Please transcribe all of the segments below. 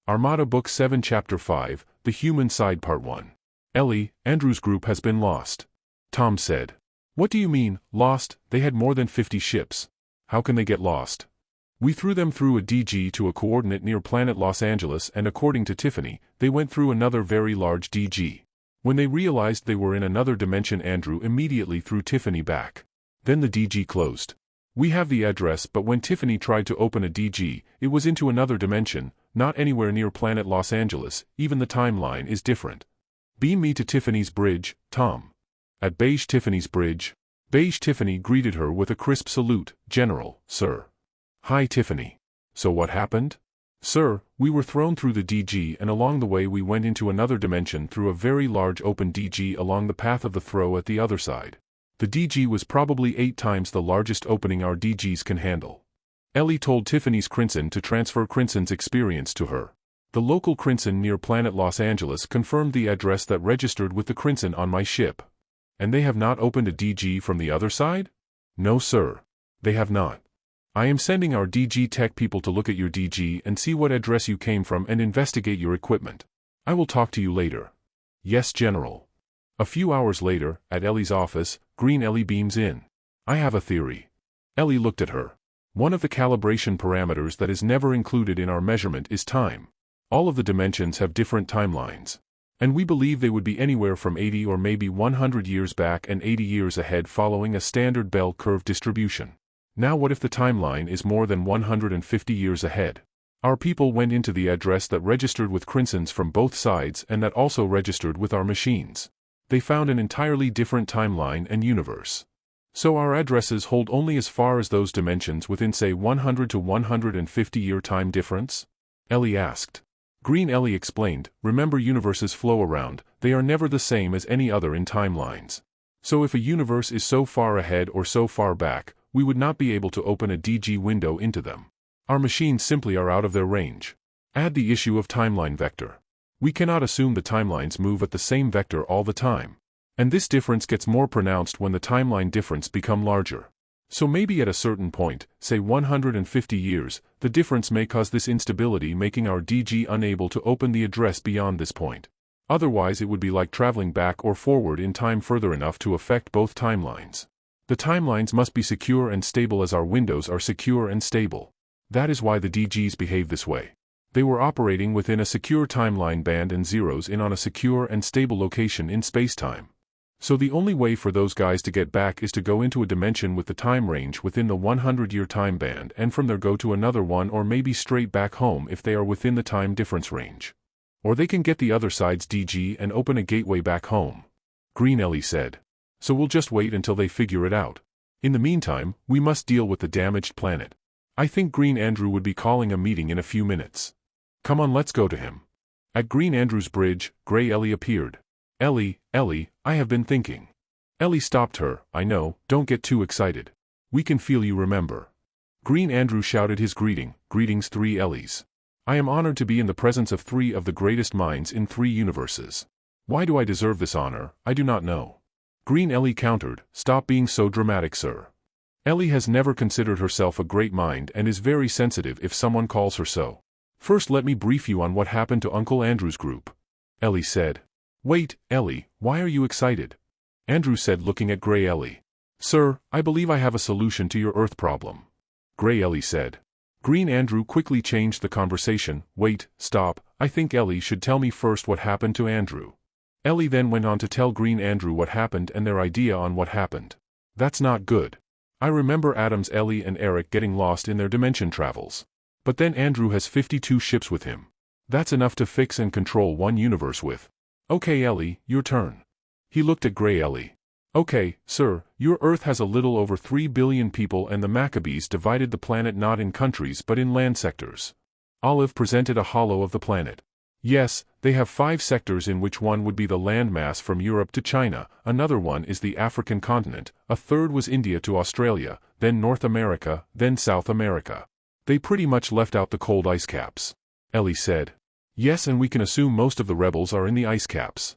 Armada Book 7 Chapter 5, The Human Side Part 1. Ellie, Andrew's group has been lost. Tom said. What do you mean, lost? They had more than 50 ships. How can they get lost? We threw them through a DG to a coordinate near planet Los Angeles, and according to Tiffany, they went through another very large DG. When they realized they were in another dimension, Andrew immediately threw Tiffany back. Then the DG closed. We have the address, but when Tiffany tried to open a DG, it was into another dimension, not anywhere near planet Los Angeles. Even the timeline is different. Beam me to Tiffany's bridge, Tom. At Beige Tiffany's bridge. Beige Tiffany greeted her with a crisp salute. General, sir. Hi Tiffany. So what happened? Sir, we were thrown through the DG, and along the way we went into another dimension through a very large open DG along the path of the throw at the other side. The DG was probably 8 times the largest opening our DGs can handle. Ellie told Tiffany's Crimson to transfer Crimson's experience to her. The local Crimson near planet Los Angeles confirmed the address that registered with the Crimson on my ship. And they have not opened a DG from the other side? No sir. They have not. I am sending our DG tech people to look at your DG and see what address you came from and investigate your equipment. I will talk to you later. Yes, General. A few hours later, at Ellie's office, Green Ellie beams in. I have a theory. Ellie looked at her. One of the calibration parameters that is never included in our measurement is time. All of the dimensions have different timelines. And we believe they would be anywhere from 80 or maybe 100 years back and 80 years ahead following a standard bell curve distribution. Now what if the timeline is more than 150 years ahead? Our people went into the address that registered with Crimson's from both sides and that also registered with our machines. They found an entirely different timeline and universe. So our addresses hold only as far as those dimensions within say 100 to 150 year time difference? Ellie asked. Green Ellie explained, remember universes flow around, they are never the same as any other in timelines. So if a universe is so far ahead or so far back, we would not be able to open a DG window into them. Our machines simply are out of their range. Add the issue of timeline vector. We cannot assume the timelines move at the same vector all the time. And this difference gets more pronounced when the timeline difference become larger. So maybe at a certain point, say 150 years, the difference may cause this instability, making our DG unable to open the address beyond this point. Otherwise it would be like traveling back or forward in time further enough to affect both timelines. The timelines must be secure and stable as our windows are secure and stable. That is why the DGs behave this way. They were operating within a secure timeline band and zeroes in on a secure and stable location in space-time. So the only way for those guys to get back is to go into a dimension with the time range within the 100-year time band and from there go to another one or maybe straight back home if they are within the time difference range. Or they can get the other side's DG and open a gateway back home. Green Ellie said. So we'll just wait until they figure it out. In the meantime, we must deal with the damaged planet. I think Green Andrew would be calling a meeting in a few minutes. Come on, let's go to him. At Green Andrew's bridge, Gray Ellie appeared. Ellie, I have been thinking. Ellie stopped her. I know, don't get too excited. We can feel you remember. Green Andrew shouted his greeting. Greetings 3 Ellies. I am honored to be in the presence of 3 of the greatest minds in 3 universes. Why do I deserve this honor? I do not know. Green Ellie countered, stop being so dramatic, sir. Ellie has never considered herself a great mind and is very sensitive if someone calls her so. First let me brief you on what happened to Uncle Andrew's group. Ellie said. Wait, Ellie, why are you excited? Andrew said, looking at Gray Ellie. Sir, I believe I have a solution to your Earth problem. Gray Ellie said. Green Andrew quickly changed the conversation. Wait, stop, I think Ellie should tell me first what happened to Andrew. Ellie then went on to tell Green Andrew what happened and their idea on what happened. That's not good. I remember Adams, Ellie and Eric getting lost in their dimension travels. But then Andrew has 52 ships with him. That's enough to fix and control one universe with. Okay Ellie, your turn. He looked at Gray Ellie. Okay, sir, your Earth has a little over 3 billion people and the Maccabees divided the planet not in countries but in land sectors. Olive presented a hollow of the planet. Yes, they have 5 sectors in which one would be the landmass from Europe to China, another one is the African continent, a third was India to Australia, then North America, then South America. They pretty much left out the cold ice caps. Ellie said. Yes, and we can assume most of the rebels are in the ice caps.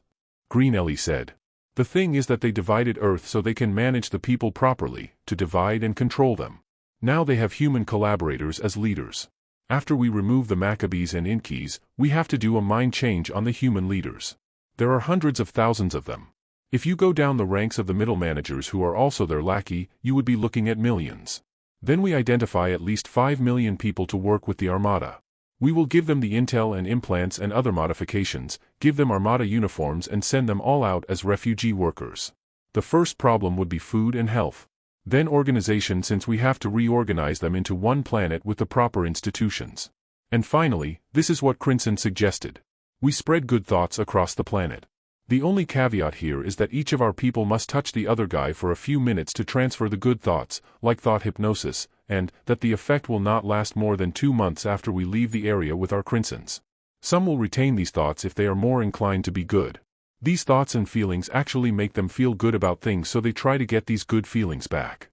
Green Ellie said. The thing is that they divided Earth so they can manage the people properly, to divide and control them. Now they have human collaborators as leaders. After we remove the Maccabees and Inkeys, we have to do a mind change on the human leaders. There are hundreds of thousands of them. If you go down the ranks of the middle managers who are also their lackey, you would be looking at millions. Then we identify at least 5 million people to work with the Armada. We will give them the intel and implants and other modifications, give them Armada uniforms and send them all out as refugee workers. The first problem would be food and health. Then organization, since we have to reorganize them into one planet with the proper institutions. And finally, this is what Crimson suggested. We spread good thoughts across the planet. The only caveat here is that each of our people must touch the other guy for a few minutes to transfer the good thoughts, like thought hypnosis, and that the effect will not last more than 2 months after we leave the area with our Crinsons. Some will retain these thoughts if they are more inclined to be good. These thoughts and feelings actually make them feel good about things, so they try to get these good feelings back.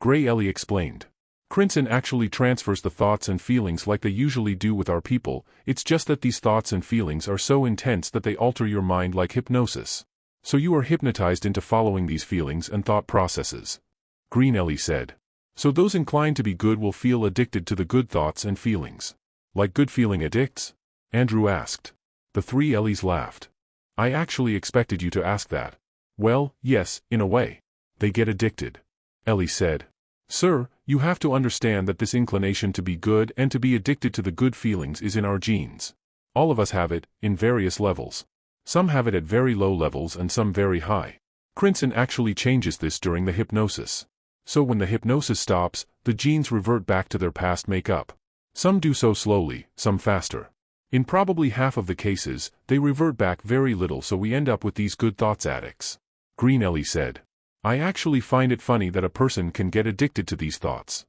Gray Ellie explained. Crimson actually transfers the thoughts and feelings like they usually do with our people, it's just that these thoughts and feelings are so intense that they alter your mind like hypnosis. So you are hypnotized into following these feelings and thought processes. Green Ellie said. So those inclined to be good will feel addicted to the good thoughts and feelings. Like good feeling addicts? Andrew asked. The 3 Ellies laughed. I actually expected you to ask that. Well, yes, in a way. They get addicted. Ellie said. Sir, you have to understand that this inclination to be good and to be addicted to the good feelings is in our genes. All of us have it, in various levels. Some have it at very low levels and some very high. Crimson actually changes this during the hypnosis. So when the hypnosis stops, the genes revert back to their past makeup. Some do so slowly, some faster. In probably half of the cases, they revert back very little, so we end up with these good thoughts addicts. Green Ellie said. I actually find it funny that a person can get addicted to these thoughts.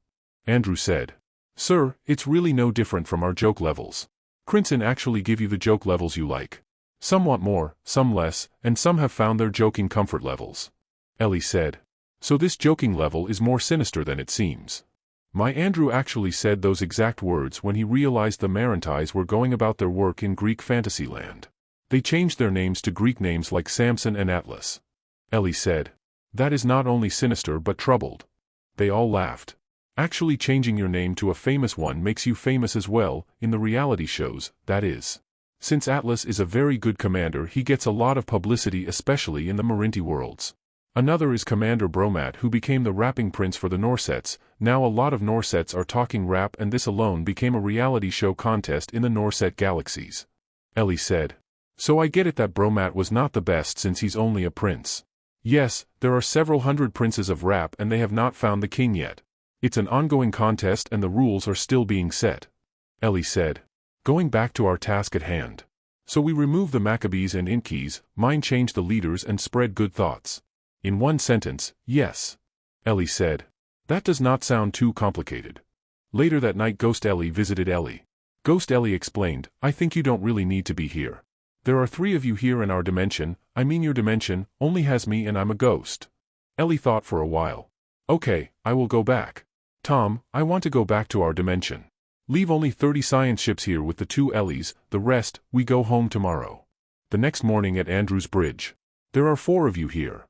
Andrew said. Sir, it's really no different from our joke levels. Crimson actually give you the joke levels you like. Some want more, some less, and some have found their joking comfort levels. Ellie said. So this joking level is more sinister than it seems. My Andrew actually said those exact words when he realized the Marantais were going about their work in Greek Fantasyland. They changed their names to Greek names like Samson and Atlas. Ellie said. That is not only sinister but troubled. They all laughed. Actually changing your name to a famous one makes you famous as well, in the reality shows, that is. Since Atlas is a very good commander, he gets a lot of publicity, especially in the Marinti worlds. Another is Commander Bromat, who became the rapping prince for the Norsets. Now a lot of Norsets are talking rap, and this alone became a reality show contest in the Norset galaxies. Ellie said. So I get it that Bromat was not the best since he's only a prince. Yes, there are several hundred princes of rap and they have not found the king yet. It's an ongoing contest and the rules are still being set. Ellie said. Going back to our task at hand. So we remove the Maccabees and Inkeys, mind change the leaders and spread good thoughts. In one sentence, yes. Ellie said. That does not sound too complicated. Later that night Ghost Ellie visited Ellie. Ghost Ellie explained, I think you don't really need to be here. There are 3 of you here in our dimension, I mean your dimension, only has me and I'm a ghost. Ellie thought for a while. Okay, I will go back. Tom, I want to go back to our dimension. Leave only 30 science ships here with the 2 Ellies, the rest, we go home tomorrow. The next morning at Andrew's bridge. There are 4 of you here.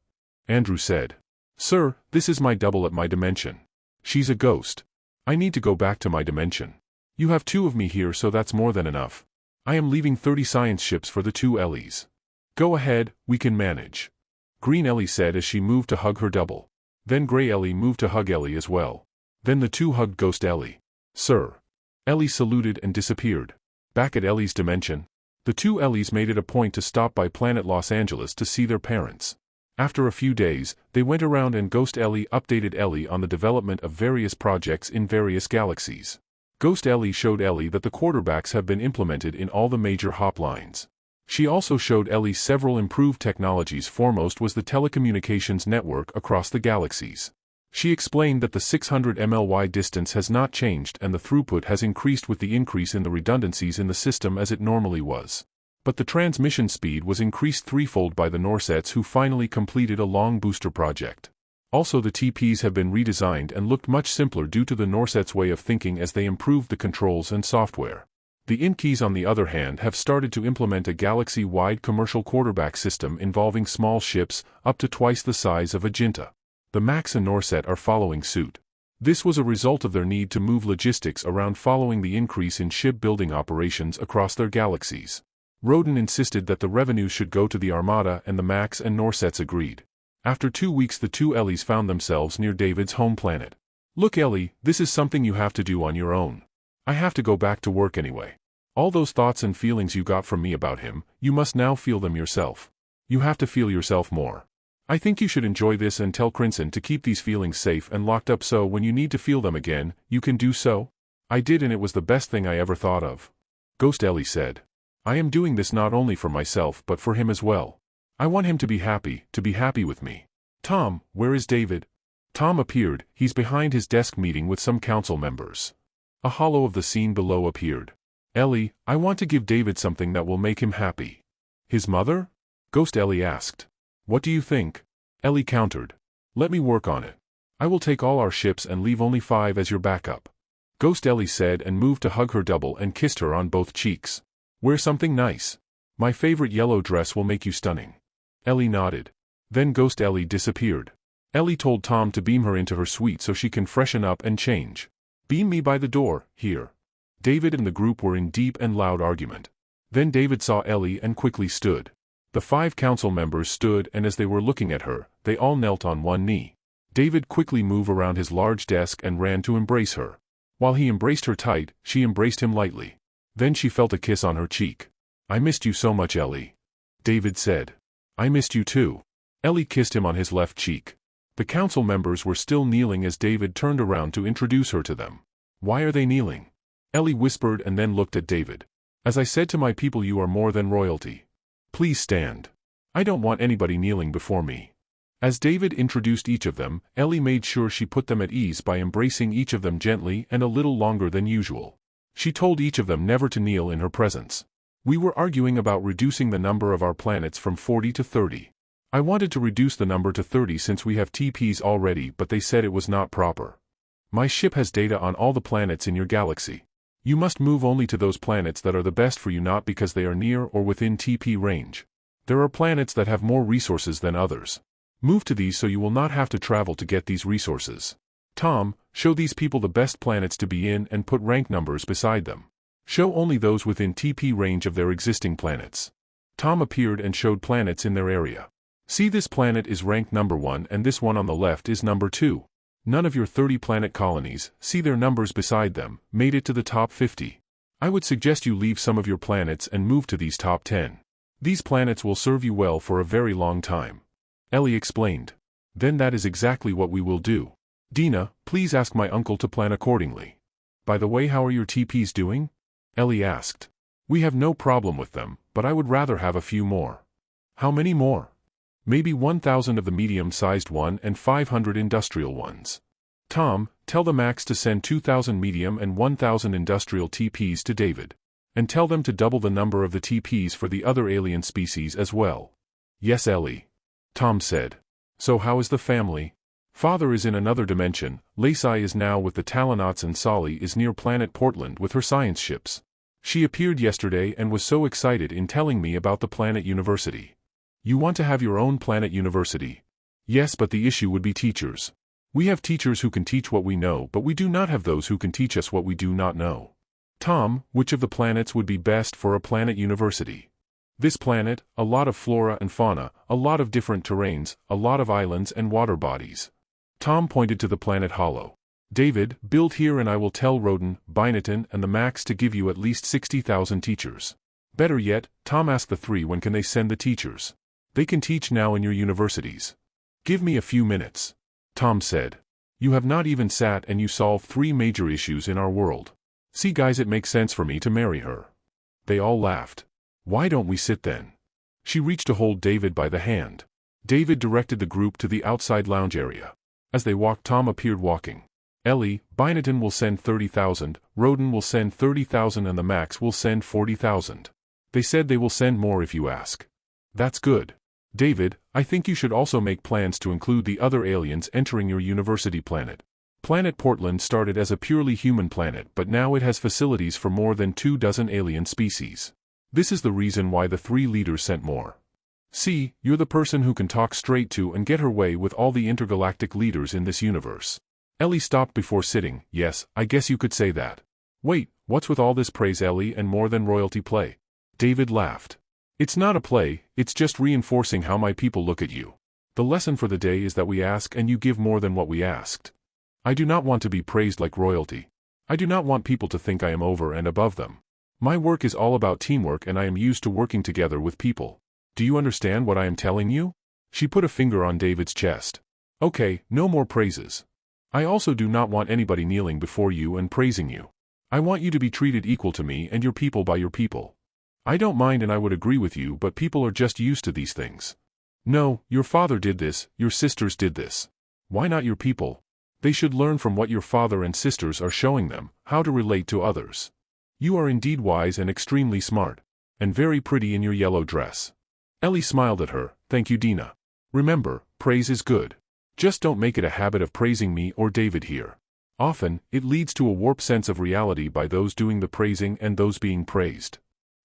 Andrew said. Sir, this is my double at my dimension. She's a ghost. I need to go back to my dimension. You have 2 of me here, so that's more than enough. I am leaving 30 science ships for the 2 Ellies. Go ahead, we can manage. Green Ellie said as she moved to hug her double. Then Gray Ellie moved to hug Ellie as well. Then the 2 hugged Ghost Ellie. Sir. Ellie saluted and disappeared. Back at Ellie's dimension, the 2 Ellies made it a point to stop by planet Los Angeles to see their parents. After a few days, they went around and Ghost Ellie updated Ellie on the development of various projects in various galaxies. Ghost Ellie showed Ellie that the quarterbacks have been implemented in all the major hoplines. She also showed Ellie several improved technologies. Foremost was the telecommunications network across the galaxies. She explained that the 600 mly distance has not changed and the throughput has increased with the increase in the redundancies in the system as it normally was. But the transmission speed was increased 3-fold by the Norsets, who finally completed a long booster project. Also the TPs have been redesigned and looked much simpler due to the Norsets' way of thinking as they improved the controls and software. The Inkeys on the other hand have started to implement a galaxy-wide commercial quarterback system involving small ships, up to twice the size of a Jinta. The Max and Norset are following suit. This was a result of their need to move logistics around following the increase in shipbuilding operations across their galaxies. Roden insisted that the revenue should go to the Armada, and the Max and Norsets agreed. After 2 weeks, the two Ellies found themselves near David's home planet. "Look, Ellie, this is something you have to do on your own. I have to go back to work anyway. All those thoughts and feelings you got from me about him, you must now feel them yourself. You have to feel yourself more. I think you should enjoy this and tell Crimson to keep these feelings safe and locked up so when you need to feel them again, you can do so." "I did, and it was the best thing I ever thought of," Ghost Ellie said. "I am doing this not only for myself but for him as well. I want him to be happy with me." "Tom, where is David?" Tom appeared. He's behind his desk meeting with some council members. A hollow of the scene below appeared. "Ellie, I want to give David something that will make him happy." "His mother?" Ghost Ellie asked. "What do you think?" Ellie countered. "Let me work on it. I will take all our ships and leave only 5 as your backup." Ghost Ellie said and moved to hug her double and kissed her on both cheeks. "Wear something nice. My favorite yellow dress will make you stunning." Ellie nodded. Then Ghost Ellie disappeared. Ellie told Tom to beam her into her suite so she can freshen up and change. "Beam me by the door, here." David and the group were in deep and loud argument. Then David saw Ellie and quickly stood. The 5 council members stood, and as they were looking at her, they all knelt on one knee. David quickly moved around his large desk and ran to embrace her. While he embraced her tight, she embraced him lightly. Then she felt a kiss on her cheek. "I missed you so much, Ellie," David said. "I missed you too." Ellie kissed him on his left cheek. The council members were still kneeling as David turned around to introduce her to them. "Why are they kneeling?" Ellie whispered and then looked at David. "As I said to my people, you are more than royalty. Please stand. I don't want anybody kneeling before me." As David introduced each of them, Ellie made sure she put them at ease by embracing each of them gently and a little longer than usual. She told each of them never to kneel in her presence. "We were arguing about reducing the number of our planets from 40 to 30. I wanted to reduce the number to 30 since we have TPs already, but they said it was not proper. My ship has data on all the planets in your galaxy. You must move only to those planets that are the best for you, not because they are near or within TP range. There are planets that have more resources than others. Move to these so you will not have to travel to get these resources. Tom, show these people the best planets to be in and put rank numbers beside them. Show only those within TP range of their existing planets." Tom appeared and showed planets in their area. "See, this planet is ranked number 1 and this one on the left is number 2. None of your 30 planet colonies, see their numbers beside them, made it to the top 50. I would suggest you leave some of your planets and move to these top 10. These planets will serve you well for a very long time." Ellie explained. "Then that is exactly what we will do. Dina, please ask my uncle to plan accordingly." "By the way, how are your TPs doing?" Ellie asked. "We have no problem with them, but I would rather have a few more." "How many more?" "Maybe 1,000 of the medium-sized one and 500 industrial ones." "Tom, tell the Max to send 2,000 medium and 1,000 industrial TPs to David. And tell them to double the number of the TPs for the other alien species as well." "Yes, Ellie," Tom said. "So how is the family?" "Father is in another dimension, Lacey is now with the Talonauts, and Solly is near planet Portland with her science ships. She appeared yesterday and was so excited in telling me about the planet university." "You want to have your own planet university?" "Yes, but the issue would be teachers. We have teachers who can teach what we know, but we do not have those who can teach us what we do not know." "Tom, which of the planets would be best for a planet university?" "This planet, a lot of flora and fauna, a lot of different terrains, a lot of islands and water bodies." Tom pointed to the planet Hollow. "David, build here and I will tell Roden, Binatton and the Max to give you at least 60,000 teachers. Better yet, Tom asked the 3 when can they send the teachers. They can teach now in your universities." "Give me a few minutes," Tom said. "You have not even sat and you solved 3 major issues in our world. See guys, it makes sense for me to marry her." They all laughed. "Why don't we sit then?" She reached to hold David by the hand. David directed the group to the outside lounge area. As they walked, Tom appeared walking. "Ellie, Binatton will send 30,000, Roden will send 30,000 and the Max will send 40,000. They said they will send more if you ask." "That's good. David, I think you should also make plans to include the other aliens entering your university planet. Planet Portland started as a purely human planet, but now it has facilities for more than 24 alien species. This is the reason why the 3 leaders sent more. See, you're the person who can talk straight to and get her way with all the intergalactic leaders in this universe. Ellie stopped before sitting. Yes, I guess you could say that. Wait, what's with all this praise, Ellie, and more than royalty play? David laughed. It's not a play, it's just reinforcing how my people look at you. The lesson for the day is that we ask and you give more than what we asked. I do not want to be praised like royalty. I do not want people to think I am over and above them. My work is all about teamwork and I am used to working together with people. Do you understand what I am telling you? She put a finger on David's chest. Okay, no more praises. I also do not want anybody kneeling before you and praising you. I want you to be treated equal to me and your people by your people. I don't mind and I would agree with you, but people are just used to these things. No, your father did this, your sisters did this. Why not your people? They should learn from what your father and sisters are showing them, how to relate to others. You are indeed wise and extremely smart. And very pretty in your yellow dress. Ellie smiled at her. Thank you, Dina. Remember, praise is good. Just don't make it a habit of praising me or David here. Often, it leads to a warped sense of reality by those doing the praising and those being praised.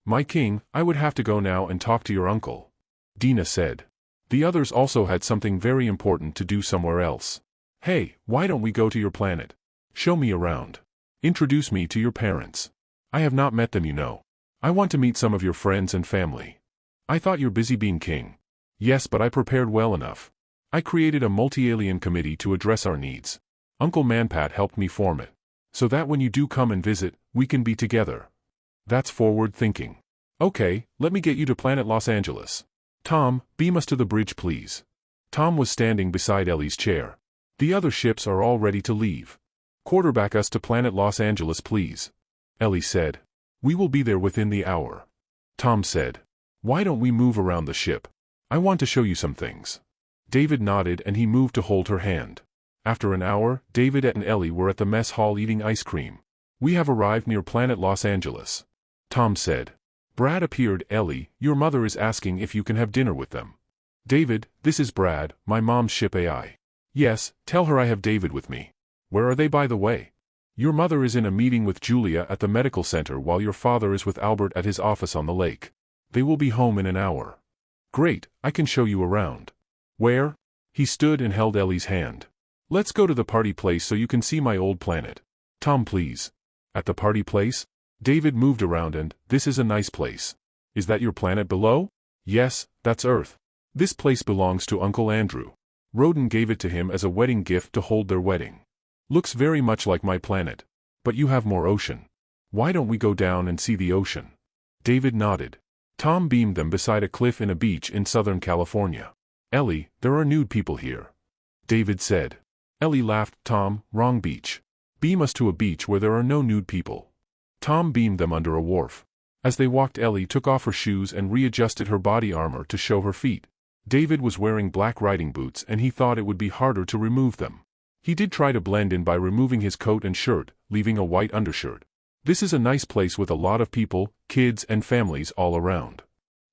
My king, I would have to go now and talk to your uncle. Dina said. The others also had something very important to do somewhere else. Hey, why don't we go to your planet? Show me around. Introduce me to your parents. I have not met them, you know. I want to meet some of your friends and family. I thought you're busy being king. Yes, but I prepared well enough. I created a multi-alien committee to address our needs. Uncle Manpat helped me form it. So that when you do come and visit, we can be together. That's forward thinking. Okay, let me get you to planet Los Angeles. Tom, beam us to the bridge please. Tom was standing beside Ellie's chair. The other ships are all ready to leave. Quarterback us to planet Los Angeles please. Ellie said. We will be there within the hour. Tom said. Why don't we move around the ship? I want to show you some things. David nodded and he moved to hold her hand. After an hour, David and Ellie were at the mess hall eating ice cream. We have arrived near planet Los Angeles. Tom said. Brad appeared. Ellie, your mother is asking if you can have dinner with them. David, this is Brad, my mom's ship AI. Yes, tell her I have David with me. Where are they by the way? Your mother is in a meeting with Julia at the medical center while your father is with Albert at his office on the lake. They will be home in an hour. Great, I can show you around. Where? He stood and held Ellie's hand. Let's go to the party place so you can see my old planet. Tom, please. At the party place? David moved around and, this is a nice place. Is that your planet below? Yes, that's Earth. This place belongs to Uncle Andrew. Roden gave it to him as a wedding gift to hold their wedding. Looks very much like my planet. But you have more ocean. Why don't we go down and see the ocean? David nodded. Tom beamed them beside a cliff in a beach in Southern California. Ellie, there are nude people here. David said. Ellie laughed. Tom, wrong beach. Beam us to a beach where there are no nude people. Tom beamed them under a wharf. As they walked, Ellie took off her shoes and readjusted her body armor to show her feet. David was wearing black riding boots and he thought it would be harder to remove them. He did try to blend in by removing his coat and shirt, leaving a white undershirt. This is a nice place with a lot of people, kids and families all around.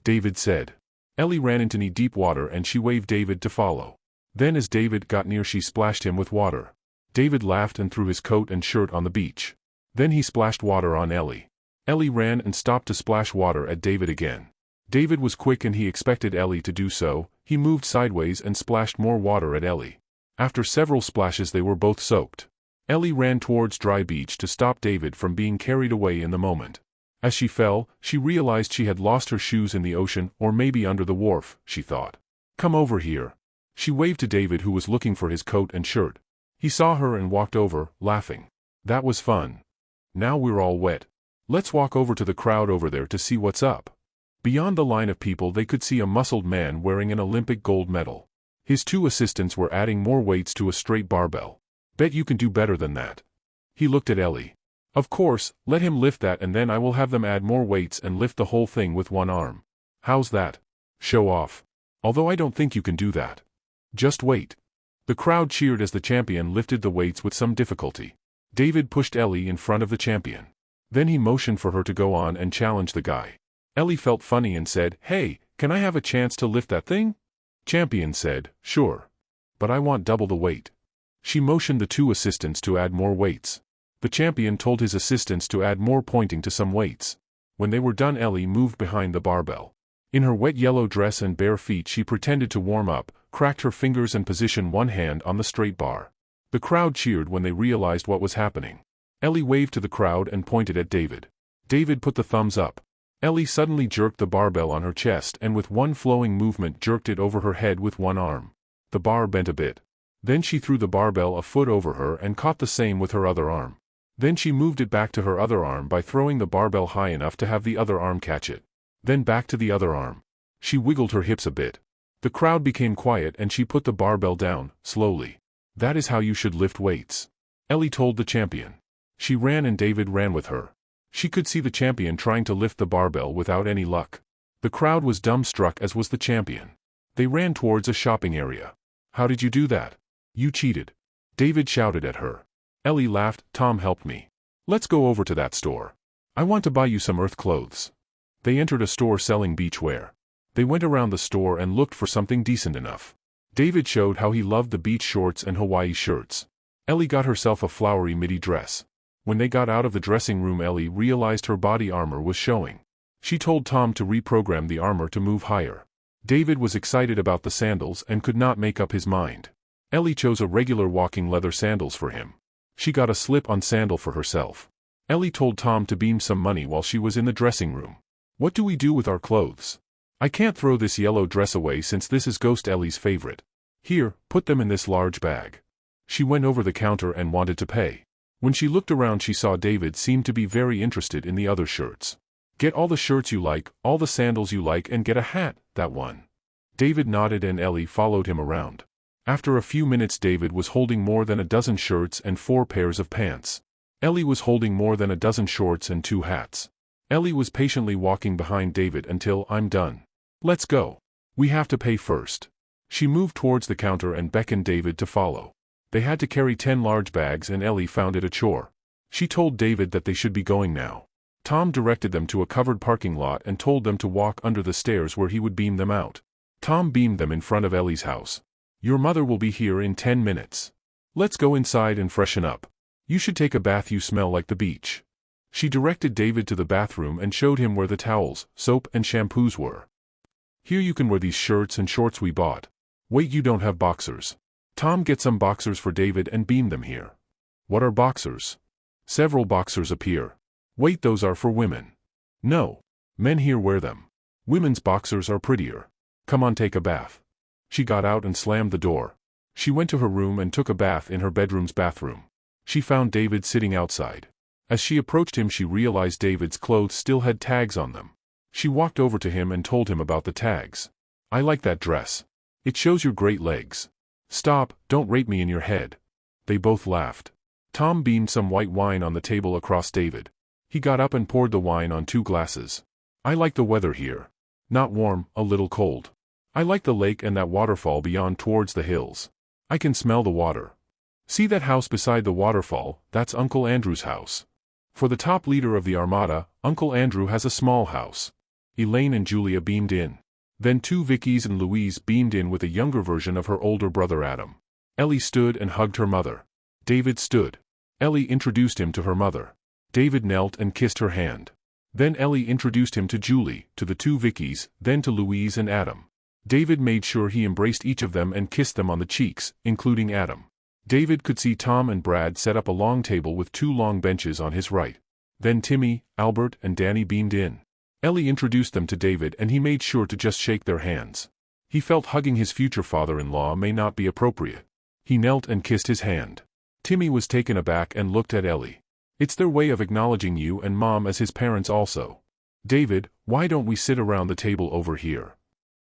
David said. Ellie ran into knee-deep water and she waved David to follow. Then as David got near she splashed him with water. David laughed and threw his coat and shirt on the beach. Then he splashed water on Ellie. Ellie ran and stopped to splash water at David again. David was quick and he expected Ellie to do so. He moved sideways and splashed more water at Ellie. After several splashes they were both soaked. Ellie ran towards dry beach to stop David from being carried away in the moment. As she fell, she realized she had lost her shoes in the ocean or maybe under the wharf, she thought. Come over here. She waved to David who was looking for his coat and shirt. He saw her and walked over, laughing. That was fun. Now we're all wet. Let's walk over to the crowd over there to see what's up. Beyond the line of people they could see a muscled man wearing an Olympic gold medal. His two assistants were adding more weights to a straight barbell. Bet you can do better than that. He looked at Ellie. Of course, let him lift that and then I will have them add more weights and lift the whole thing with one arm. How's that? Show off. Although I don't think you can do that. Just wait. The crowd cheered as the champion lifted the weights with some difficulty. David pushed Ellie in front of the champion. Then he motioned for her to go on and challenge the guy. Ellie felt funny and said, Hey, can I have a chance to lift that thing? Champion said, Sure. But I want double the weight. She motioned the two assistants to add more weights. The champion told his assistants to add more, pointing to some weights. When they were done, Ellie moved behind the barbell. In her wet yellow dress and bare feet she pretended to warm up, cracked her fingers and positioned one hand on the straight bar. The crowd cheered when they realized what was happening. Ellie waved to the crowd and pointed at David. David put the thumbs up. Ellie suddenly jerked the barbell on her chest and with one flowing movement jerked it over her head with one arm. The bar bent a bit. Then she threw the barbell a foot over her and caught the same with her other arm. Then she moved it back to her other arm by throwing the barbell high enough to have the other arm catch it. Then back to the other arm. She wiggled her hips a bit. The crowd became quiet and she put the barbell down, slowly. That is how you should lift weights, Ellie told the champion. She ran and David ran with her. She could see the champion trying to lift the barbell without any luck. The crowd was dumbstruck as was the champion. They ran towards a shopping area. How did you do that? You cheated. David shouted at her. Ellie laughed. Tom helped me. Let's go over to that store. I want to buy you some earth clothes. They entered a store selling beach wear. They went around the store and looked for something decent enough. David showed how he loved the beach shorts and Hawaii shirts. Ellie got herself a flowery midi dress. When they got out of the dressing room, Ellie realized her body armor was showing. She told Tom to reprogram the armor to move higher. David was excited about the sandals and could not make up his mind. Ellie chose a regular walking leather sandals for him. She got a slip-on sandal for herself. Ellie told Tom to beam some money while she was in the dressing room. What do we do with our clothes? I can't throw this yellow dress away since this is Ghost Ellie's favorite. Here, put them in this large bag. She went over the counter and wanted to pay. When she looked around she saw David seemed to be very interested in the other shirts. Get all the shirts you like, all the sandals you like and get a hat, that one. David nodded and Ellie followed him around. After a few minutes David was holding more than a dozen shirts and 4 pairs of pants. Ellie was holding more than a dozen shorts and 2 hats. Ellie was patiently walking behind David until I'm done. Let's go. We have to pay first. She moved towards the counter and beckoned David to follow. They had to carry 10 large bags and Ellie found it a chore. She told David that they should be going now. Tom directed them to a covered parking lot and told them to walk under the stairs where he would beam them out. Tom beamed them in front of Ellie's house. Your mother will be here in 10 minutes. Let's go inside and freshen up. You should take a bath, you smell like the beach. She directed David to the bathroom and showed him where the towels, soap and shampoos were. Here you can wear these shirts and shorts we bought. Wait, you don't have boxers. Tom, get some boxers for David and beam them here. What are boxers? Several boxers appear. Wait, those are for women. No. Men here wear them. Women's boxers are prettier. Come on, take a bath. She got out and slammed the door. She went to her room and took a bath in her bedroom's bathroom. She found David sitting outside. As she approached him she realized David's clothes still had tags on them. She walked over to him and told him about the tags. I like that dress. It shows your great legs. Stop, don't rape me in your head. They both laughed. Tom beamed some white wine on the table across David. He got up and poured the wine on 2 glasses. I like the weather here. Not warm, a little cold. I like the lake and that waterfall beyond towards the hills. I can smell the water. See that house beside the waterfall? That's Uncle Andrew's house. For the top leader of the Armada, Uncle Andrew has a small house. Elaine and Julia beamed in. Then 2 Vickies and Louise beamed in with a younger version of her older brother Adam. Ellie stood and hugged her mother. David stood. Ellie introduced him to her mother. David knelt and kissed her hand. Then Ellie introduced him to Julie, to the 2 Vickies, then to Louise and Adam. David made sure he embraced each of them and kissed them on the cheeks, including Adam. David could see Tom and Brad set up a long table with 2 long benches on his right. Then Timmy, Albert and Danny beamed in. Ellie introduced them to David and he made sure to just shake their hands. He felt hugging his future father-in-law may not be appropriate. He knelt and kissed his hand. Timmy was taken aback and looked at Ellie. It's their way of acknowledging you and Mom as his parents also. David, why don't we sit around the table over here?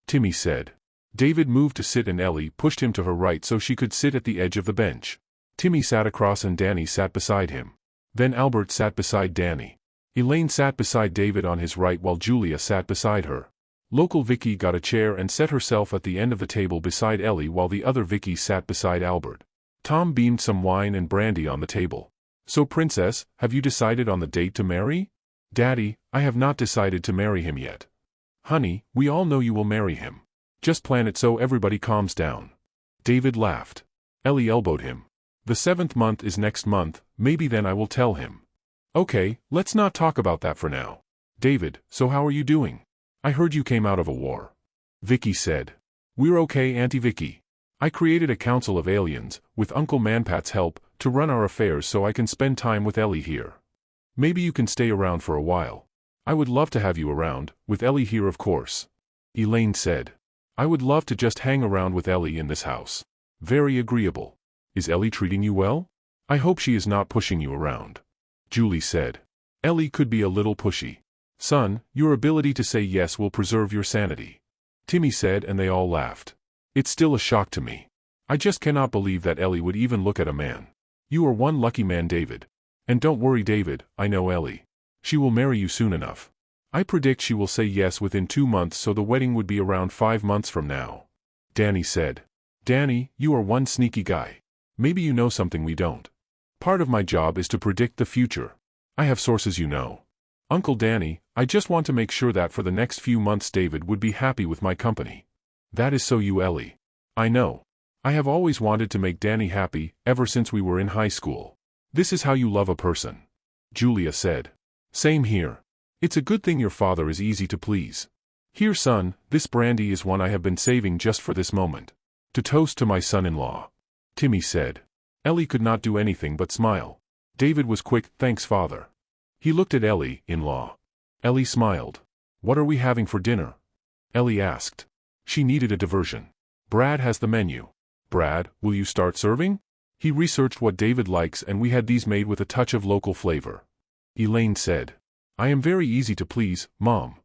Timmy said. David moved to sit and Ellie pushed him to her right so she could sit at the edge of the bench. Timmy sat across and Danny sat beside him. Then Albert sat beside Danny. Elaine sat beside David on his right while Julia sat beside her. Local Vicky got a chair and set herself at the end of the table beside Ellie while the other Vicky sat beside Albert. Tom beamed some wine and brandy on the table. So princess, have you decided on the date to marry? Daddy, I have not decided to marry him yet. Honey, we all know you will marry him. Just plan it so everybody calms down. David laughed. Ellie elbowed him. The 7th month is next month, maybe then I will tell him. Okay, let's not talk about that for now. David, so how are you doing? I heard you came out of a war. Vicky said. We're okay, Auntie Vicky. I created a council of aliens, with Uncle Manpat's help, to run our affairs so I can spend time with Ellie here. Maybe you can stay around for a while. I would love to have you around, with Ellie here of course. Elaine said. I would love to just hang around with Ellie in this house. Very agreeable. Is Ellie treating you well? I hope she is not pushing you around. Julie said. Ellie could be a little pushy. Son, your ability to say yes will preserve your sanity. Timmy said, and they all laughed. It's still a shock to me. I just cannot believe that Ellie would even look at a man. You are one lucky man, David. And don't worry, David, I know Ellie. She will marry you soon enough. I predict she will say yes within 2 months, so the wedding would be around 5 months from now. Danny said. Danny, you are one sneaky guy. Maybe you know something we don't. Part of my job is to predict the future. I have sources you know. Uncle Danny, I just want to make sure that for the next few months David would be happy with my company. That is so you, Ellie. I know. I have always wanted to make Danny happy, ever since we were in high school. This is how you love a person. Julia said. Same here. It's a good thing your father is easy to please. Here, son, this brandy is one I have been saving just for this moment. To toast to my son-in-law. Timmy said. Ellie could not do anything but smile. David was quick, thanks father. He looked at Ellie, in-law. Ellie smiled. What are we having for dinner? Ellie asked. She needed a diversion. Brad has the menu. Brad, will you start serving? He researched what David likes and we had these made with a touch of local flavor. Elaine said. I am very easy to please, Mom.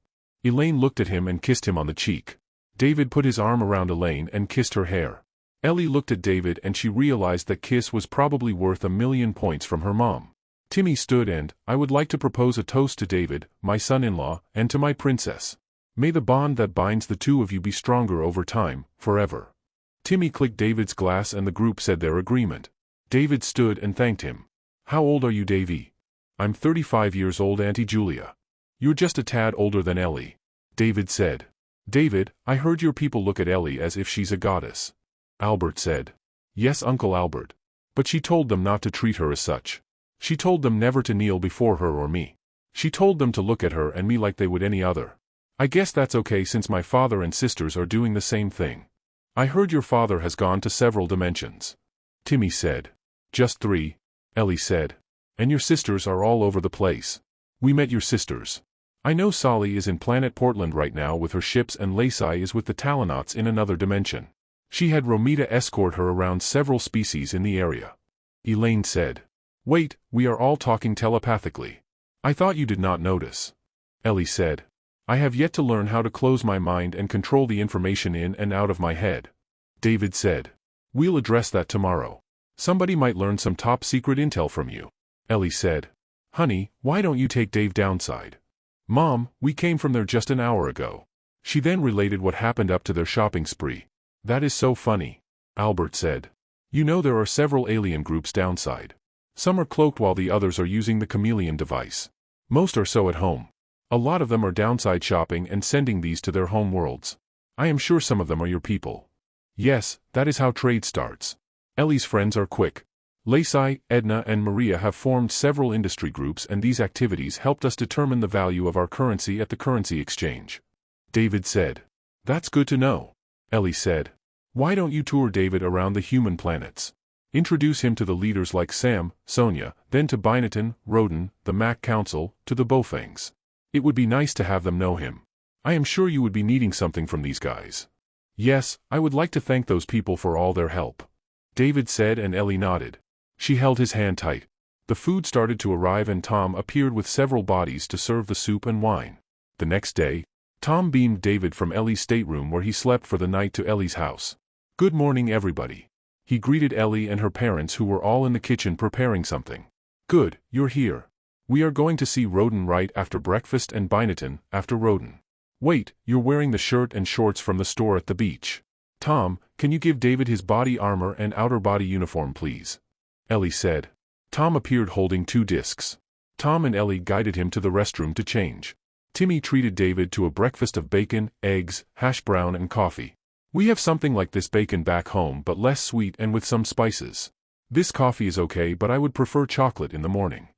Elaine looked at him and kissed him on the cheek. David put his arm around Elaine and kissed her hair. Ellie looked at David and she realized that kiss was probably worth 1,000,000 points from her mom. Timmy stood and, I would like to propose a toast to David, my son-in-law, and to my princess. May the bond that binds the two of you be stronger over time, forever. Timmy clicked David's glass and the group said their agreement. David stood and thanked him. How old are you, Davy? I'm 35 years old, Auntie Julia. You're just a tad older than Ellie. David said. David, I heard your people look at Ellie as if she's a goddess. Albert said. Yes, Uncle Albert. But she told them not to treat her as such. She told them never to kneel before her or me. She told them to look at her and me like they would any other. I guess that's okay since my father and sisters are doing the same thing. I heard your father has gone to several dimensions. Timmy said. Just 3. Ellie said. And your sisters are all over the place. We met your sisters. I know Solly is in Planet Portland right now with her ships and Lacey is with the Talonauts in another dimension. She had Romita escort her around several species in the area. Elaine said. Wait, we are all talking telepathically. I thought you did not notice. Ellie said. I have yet to learn how to close my mind and control the information in and out of my head. David said. We'll address that tomorrow. Somebody might learn some top secret intel from you. Ellie said. Honey, why don't you take Dave downside? Mom, we came from there just an hour ago. She then related what happened up to their shopping spree. That is so funny. Albert said. You know there are several alien groups downside. Some are cloaked while the others are using the chameleon device. Most are so at home. A lot of them are downside shopping and sending these to their home worlds. I am sure some of them are your people. Yes, that is how trade starts. Ellie's friends are quick. Lacey, Edna and Maria have formed several industry groups and these activities helped us determine the value of our currency at the currency exchange. David said. That's good to know. Ellie said. Why don't you tour David around the human planets? Introduce him to the leaders like Sam, Sonia, then to Binathan, Roden, the Mac Council, to the Bofangs. It would be nice to have them know him. I am sure you would be needing something from these guys. Yes, I would like to thank those people for all their help. David said and Ellie nodded. She held his hand tight. The food started to arrive and Tom appeared with several bodies to serve the soup and wine. The next day, Tom beamed David from Ellie's stateroom where he slept for the night to Ellie's house. Good morning, everybody. He greeted Ellie and her parents who were all in the kitchen preparing something. Good, you're here. We are going to see Roden right after breakfast and Binathan after Roden. Wait, you're wearing the shirt and shorts from the store at the beach. Tom, can you give David his body armor and outer body uniform please? Ellie said. Tom appeared holding 2 discs. Tom and Ellie guided him to the restroom to change. Timmy treated David to a breakfast of bacon, eggs, hash brown and coffee. We have something like this bacon back home but less sweet and with some spices. This coffee is okay but I would prefer chocolate in the morning.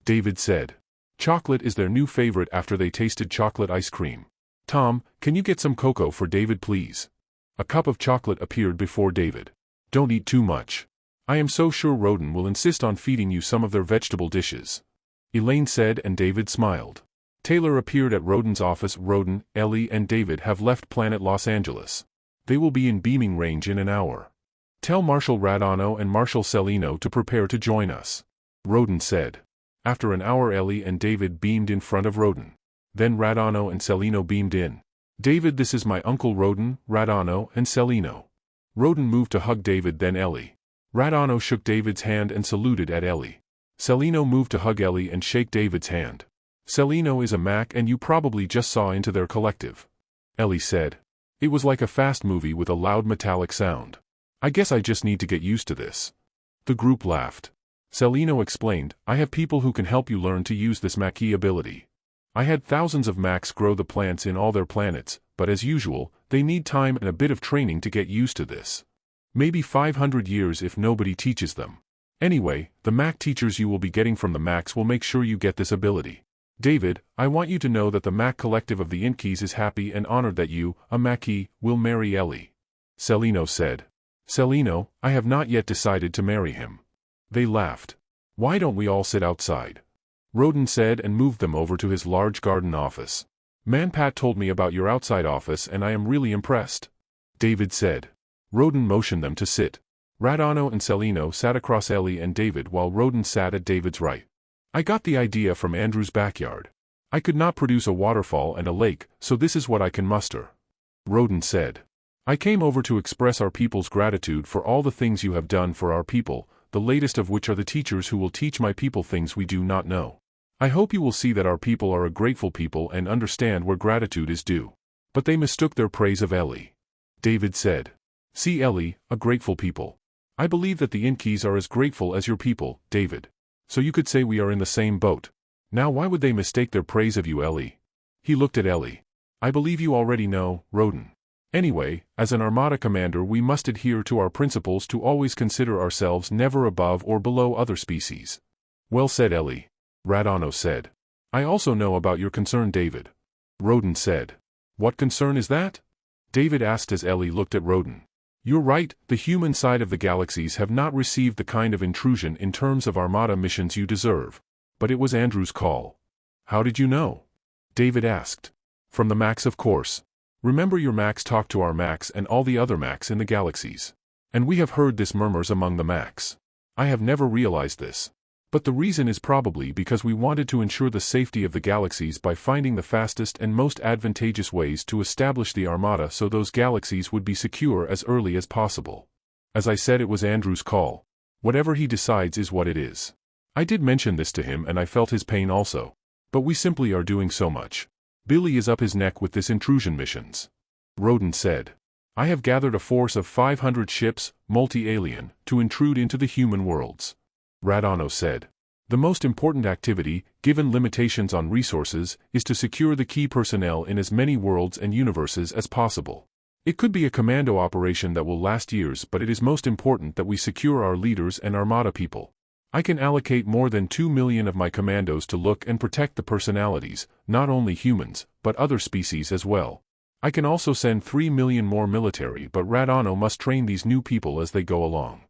David said. Chocolate is their new favorite after they tasted chocolate ice cream. Tom, can you get some cocoa for David please? A cup of chocolate appeared before David. Don't eat too much. I am so sure Roden will insist on feeding you some of their vegetable dishes. Elaine said, and David smiled. Taylor appeared at Roden's office. Roden, Ellie and David have left planet Los Angeles. They will be in beaming range in an hour. Tell Marshal Radano and Marshal Celino to prepare to join us. Roden said. After an hour Ellie and David beamed in front of Roden. Then Radano and Celino beamed in. David, this is my uncle Roden, Radano and Celino. Roden moved to hug David, then Ellie. Radano shook David's hand and saluted at Ellie. Celino moved to hug Ellie and shake David's hand. Celino is a Mac and you probably just saw into their collective. Ellie said. It was like a fast movie with a loud metallic sound. I guess I just need to get used to this. The group laughed. Celino explained, I have people who can help you learn to use this Maquis ability. I had thousands of Macs grow the plants in all their planets, but as usual, they need time and a bit of training to get used to this. Maybe 500 years if nobody teaches them. Anyway, the Mac teachers you will be getting from the Macs will make sure you get this ability. David, I want you to know that the Mac collective of the Inkeys is happy and honored that you, a Maquis, will marry Ellie. Celino said. Celino, I have not yet decided to marry him. They laughed. Why don't we all sit outside? Roden said and moved them over to his large garden office. Manpat told me about your outside office and I am really impressed. David said. Roden motioned them to sit. Radano and Celino sat across Ellie and David while Roden sat at David's right. I got the idea from Andrew's backyard. I could not produce a waterfall and a lake, so this is what I can muster. Roden said. I came over to express our people's gratitude for all the things you have done for our people, the latest of which are the teachers who will teach my people things we do not know. I hope you will see that our people are a grateful people and understand where gratitude is due. But they mistook their praise of Ellie. David said. See Ellie, a grateful people. I believe that the Inkeys are as grateful as your people, David. So you could say we are in the same boat. Now why would they mistake their praise of you, Ellie? He looked at Ellie. I believe you already know, Roden. Anyway, as an Armada commander we must adhere to our principles to always consider ourselves never above or below other species. Well said, Ellie. Radano said. I also know about your concern, David. Roden said. What concern is that? David asked as Ellie looked at Roden. You're right, the human side of the galaxies have not received the kind of intrusion in terms of Armada missions you deserve. But it was Andrew's call. How did you know? David asked. From the Macs, of course. Remember your Macs talk to our Macs and all the other Macs in the galaxies. And we have heard this murmurs among the Macs. I have never realized this. But the reason is probably because we wanted to ensure the safety of the galaxies by finding the fastest and most advantageous ways to establish the Armada so those galaxies would be secure as early as possible. As I said, it was Andrew's call. Whatever he decides is what it is. I did mention this to him and I felt his pain also. But we simply are doing so much. Billy is up his neck with this intrusion missions. Roden said. I have gathered a force of 500 ships, multi-alien, to intrude into the human worlds. Radano said. The most important activity, given limitations on resources, is to secure the key personnel in as many worlds and universes as possible. It could be a commando operation that will last years, but it is most important that we secure our leaders and Armada people. I can allocate more than 2 million of my commandos to look and protect the personalities, not only humans, but other species as well. I can also send 3 million more military, but Radano must train these new people as they go along.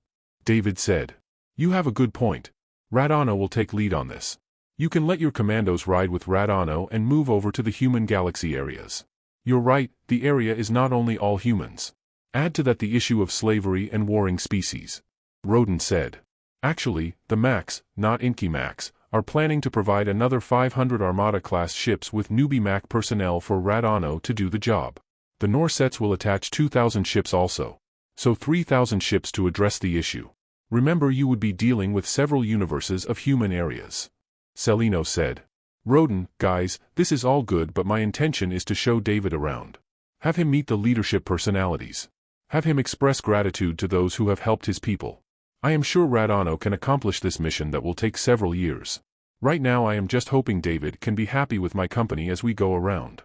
David said. You have a good point. Radano will take lead on this. You can let your commandos ride with Radano and move over to the human galaxy areas. You're right, the area is not only all humans. Add to that the issue of slavery and warring species. Roden said. Actually, the Macs, not Inky Macs, are planning to provide another 500 Armada-class ships with newbie Mac personnel for Radano to do the job. The Norsets will attach 2,000 ships also. So 3,000 ships to address the issue. Remember, you would be dealing with several universes of human areas. Celino said. Roden, guys, this is all good, but my intention is to show David around. Have him meet the leadership personalities. Have him express gratitude to those who have helped his people. I am sure Radano can accomplish this mission that will take several years. Right now I am just hoping David can be happy with my company as we go around.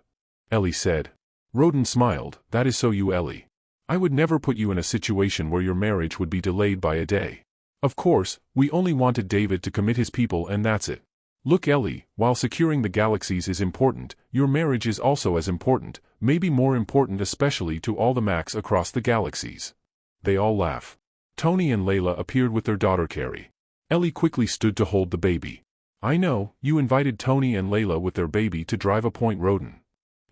Ellie said. Roden smiled. That is so you, Ellie. I would never put you in a situation where your marriage would be delayed by a day. Of course, we only wanted David to commit his people and that's it. Look, Ellie, while securing the galaxies is important, your marriage is also as important, maybe more important especially to all the Macs across the galaxies. They all laugh. Tony and Layla appeared with their daughter Carrie. Ellie quickly stood to hold the baby. I know, you invited Tony and Layla with their baby to drive a Point Rodin.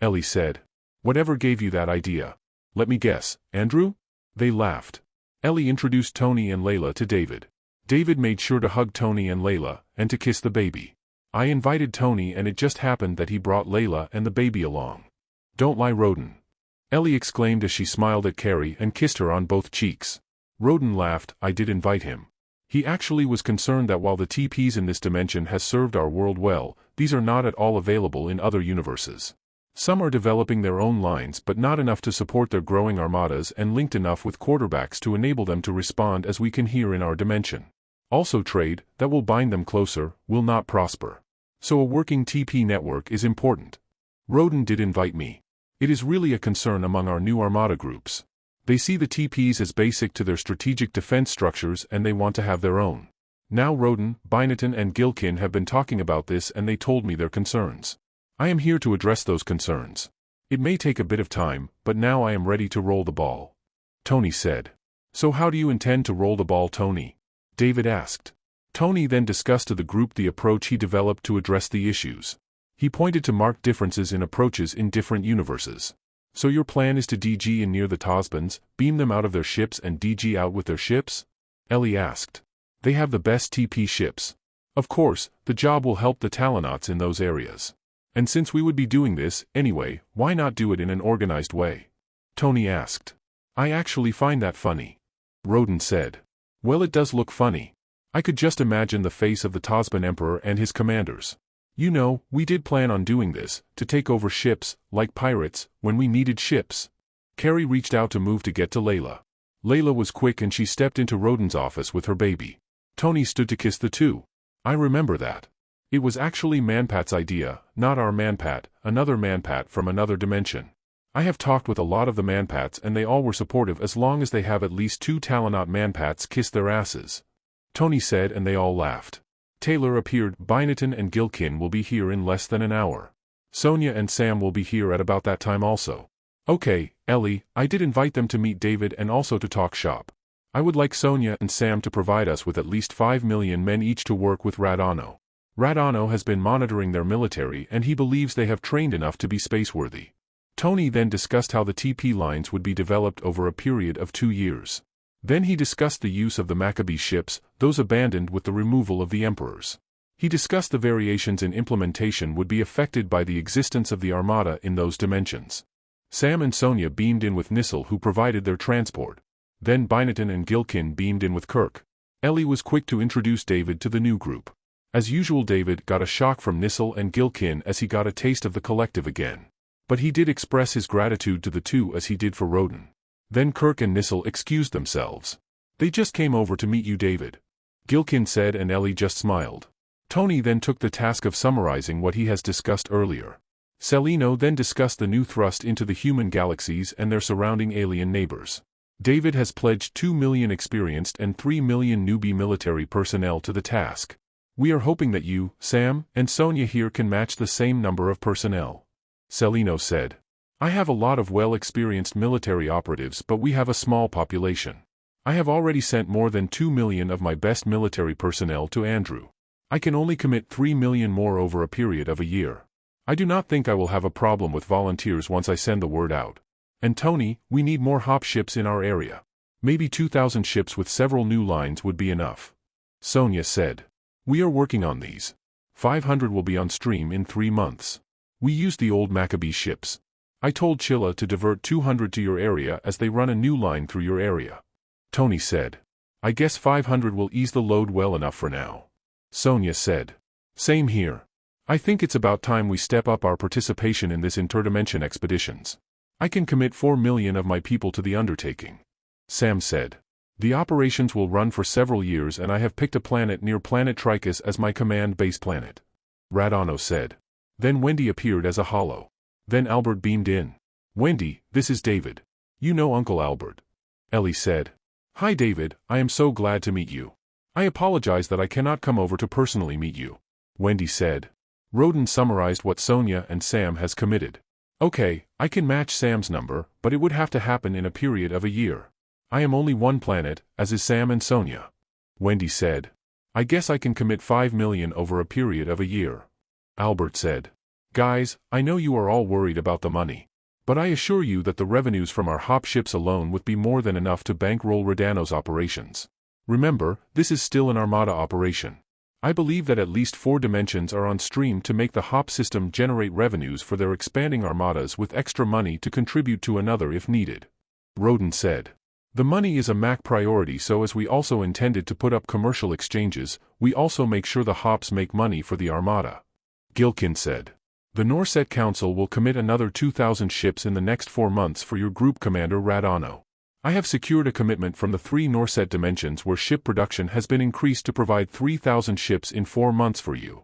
Ellie said. Whatever gave you that idea? Let me guess, Andrew? They laughed. Ellie introduced Tony and Layla to David. David made sure to hug Tony and Layla, and to kiss the baby. I invited Tony and it just happened that he brought Layla and the baby along. Don't lie, Rodin. Ellie exclaimed as she smiled at Carrie and kissed her on both cheeks. Rodin laughed. I did invite him. He actually was concerned that while the TPs in this dimension has served our world well, these are not at all available in other universes. Some are developing their own lines but not enough to support their growing armadas and linked enough with quarterbacks to enable them to respond as we can here in our dimension. Also trade, that will bind them closer, will not prosper. So a working TP network is important. Rodin did invite me. It is really a concern among our new Armada groups. They see the TPs as basic to their strategic defense structures and they want to have their own. Now Rodin, Binatton and Gilkin have been talking about this and they told me their concerns. I am here to address those concerns. It may take a bit of time, but now I am ready to roll the ball. Tony said. So how do you intend to roll the ball, Tony? David asked. Tony then discussed to the group the approach he developed to address the issues. He pointed to marked differences in approaches in different universes. So your plan is to DG in near the Tosbans, beam them out of their ships and DG out with their ships? Ellie asked. They have the best TP ships. Of course, the job will help the Talonauts in those areas. And since we would be doing this, anyway, why not do it in an organized way? Tony asked. I actually find that funny. Rodin said. Well, it does look funny. I could just imagine the face of the Tosban Emperor and his commanders. You know, we did plan on doing this, to take over ships, like pirates, when we needed ships. Carrie reached out to move to get to Layla. Layla was quick and she stepped into Rodin's office with her baby. Tony stood to kiss the two. I remember that. It was actually Manpat's idea, not our Manpat, another Manpat from another dimension. I have talked with a lot of the Manpats and they all were supportive as long as they have at least 2 Talonot Manpats kiss their asses. Tony said and they all laughed. Taylor appeared. Binatton and Gilkin will be here in less than an hour. Sonia and Sam will be here at about that time also. Okay, Ellie, I did invite them to meet David and also to talk shop. I would like Sonia and Sam to provide us with at least 5 million men each to work with Radano. Radano has been monitoring their military and he believes they have trained enough to be spaceworthy. Tony then discussed how the TP lines would be developed over a period of 2 years. Then he discussed the use of the Maccabee ships, those abandoned with the removal of the emperors. He discussed the variations in implementation would be affected by the existence of the Armada in those dimensions. Sam and Sonia beamed in with Nissel who provided their transport. Then Binatton and Gilkin beamed in with Kirk. Ellie was quick to introduce David to the new group. As usual, David got a shock from Nissel and Gilkin as he got a taste of the collective again. But he did express his gratitude to the two as he did for Rodin. Then Kirk and Nissel excused themselves. They just came over to meet you, David. Gilkin said and Ellie just smiled. Tony then took the task of summarizing what he has discussed earlier. Celino then discussed the new thrust into the human galaxies and their surrounding alien neighbors. David has pledged 2 million experienced and 3 million newbie military personnel to the task. We are hoping that you, Sam, and Sonia here can match the same number of personnel. Celino said. I have a lot of well-experienced military operatives but we have a small population. I have already sent more than 2 million of my best military personnel to Andrew. I can only commit 3 million more over a period of a year. I do not think I will have a problem with volunteers once I send the word out. And Tony, we need more hop ships in our area. Maybe 2,000 ships with several new lines would be enough. Sonia said. We are working on these. 500 will be on stream in 3 months. We used the old Maccabee ships. I told Chilla to divert 200 to your area as they run a new line through your area. Tony said. I guess 500 will ease the load well enough for now. Sonia said. Same here. I think it's about time we step up our participation in this interdimension expeditions. I can commit 4 million of my people to the undertaking. Sam said. The operations will run for several years and I have picked a planet near planet Tricus as my command base planet. Radano said. Then Wendy appeared as a hollow. Then Albert beamed in. Wendy, this is David. You know Uncle Albert. Ellie said. Hi David, I am so glad to meet you. I apologize that I cannot come over to personally meet you. Wendy said. Rodin summarized what Sonia and Sam has committed. Okay, I can match Sam's number, but it would have to happen in a period of a year. I am only one planet, as is Sam and Sonia. Wendy said. I guess I can commit 5 million over a period of a year. Albert said. Guys, I know you are all worried about the money. But I assure you that the revenues from our hop ships alone would be more than enough to bankroll Radano's operations. Remember, this is still an Armada operation. I believe that at least 4 dimensions are on stream to make the hop system generate revenues for their expanding armadas with extra money to contribute to another if needed. Roden said. The money is a Mac priority, so as we also intended to put up commercial exchanges, we also make sure the hops make money for the Armada. Gilkin said. The Norset Council will commit another 2,000 ships in the next 4 months for your group commander Radano. I have secured a commitment from the 3 Norset dimensions where ship production has been increased to provide 3,000 ships in 4 months for you.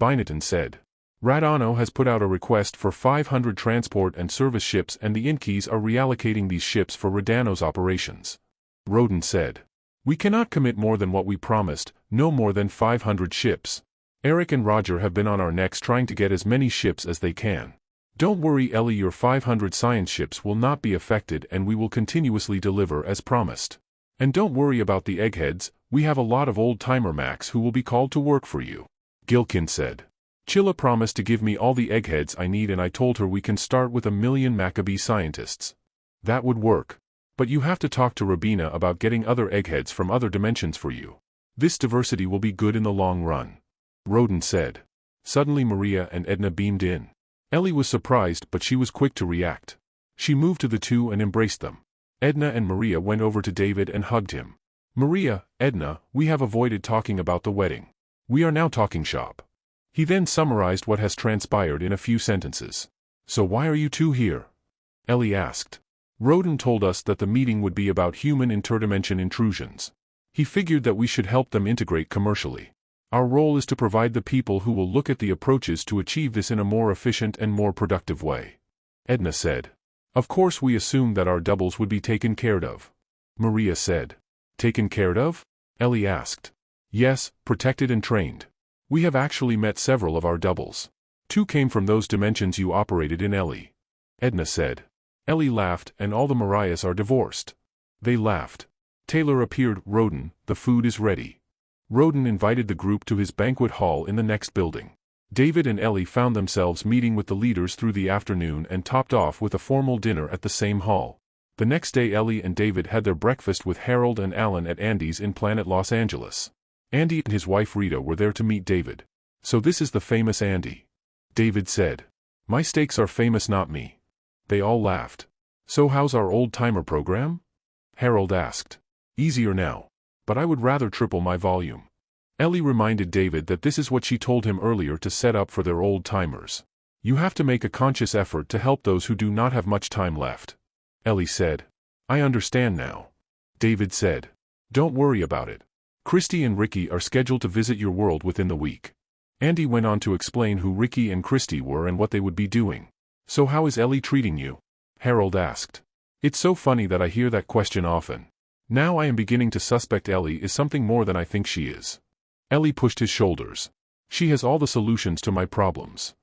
Byneton said. Radano has put out a request for 500 transport and service ships, and the Inkeys are reallocating these ships for Radano's operations. Roden said. We cannot commit more than what we promised, no more than 500 ships. Eric and Roger have been on our necks trying to get as many ships as they can. Don't worry, Ellie, your 500 science ships will not be affected and we will continuously deliver as promised. And don't worry about the eggheads, we have a lot of old-timer Macs who will be called to work for you. Gilkin said. Chilla promised to give me all the eggheads I need, and I told her we can start with 1 million Maccabee scientists. That would work. But you have to talk to Rabina about getting other eggheads from other dimensions for you. This diversity will be good in the long run. Roden said. Suddenly Maria and Edna beamed in. Ellie was surprised, but she was quick to react. She moved to the two and embraced them. Edna and Maria went over to David and hugged him. Maria, Edna, we have avoided talking about the wedding. We are now talking shop. He then summarized what has transpired in a few sentences. So why are you two here? Ellie asked. Roden told us that the meeting would be about human interdimension intrusions. He figured that we should help them integrate commercially. Our role is to provide the people who will look at the approaches to achieve this in a more efficient and more productive way. Edna said. Of course we assumed that our doubles would be taken care of. Maria said. Taken care of? Ellie asked. Yes, protected and trained. We have actually met several of our doubles. 2 came from those dimensions you operated in, Ellie. Edna said. Ellie laughed, and all the Mariahs are divorced. They laughed. Taylor appeared. Roden, the food is ready. Roden invited the group to his banquet hall in the next building. David and Ellie found themselves meeting with the leaders through the afternoon and topped off with a formal dinner at the same hall. The next day Ellie and David had their breakfast with Harold and Alan at Andy's in Planet Los Angeles. Andy and his wife Rita were there to meet David. So this is the famous Andy. David said. My steaks are famous, not me. They all laughed. So how's our old-timer program? Harold asked. Easier now. But I would rather triple my volume. Ellie reminded David that this is what she told him earlier to set up for their old-timers. You have to make a conscious effort to help those who do not have much time left. Ellie said. I understand now. David said. Don't worry about it. Christy and Ricky are scheduled to visit your world within the week. Andy went on to explain who Ricky and Christy were and what they would be doing. So how is Ellie treating you? Harold asked. It's so funny that I hear that question often. Now I am beginning to suspect Ellie is something more than I think she is. Ellie pushed his shoulders. She has all the solutions to my problems.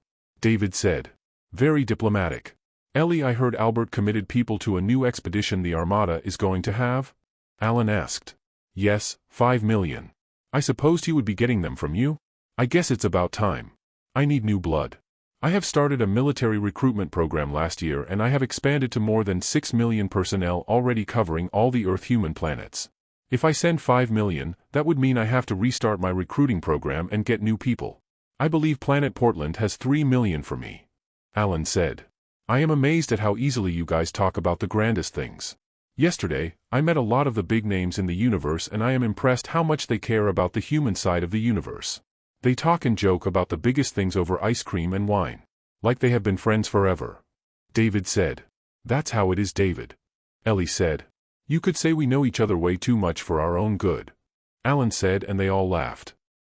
David said. Very diplomatic. Ellie, I heard Albert committed people to a new expedition the Armada is going to have? Alan asked. Yes, 5 million. I supposed he would be getting them from you? I guess it's about time. I need new blood. I have started a military recruitment program last year and I have expanded to more than 6 million personnel already covering all the Earth-human planets. If I send 5 million, that would mean I have to restart my recruiting program and get new people. I believe Planet Portland has 3 million for me. Alan said. I am amazed at how easily you guys talk about the grandest things. Yesterday, I met a lot of the big names in the universe and I am impressed how much they care about the human side of the universe. They talk and joke about the biggest things over ice cream and wine. Like they have been friends forever. David said. That's how it is, David. Ellie said. You could say we know each other way too much for our own good. Alan said, and they all laughed.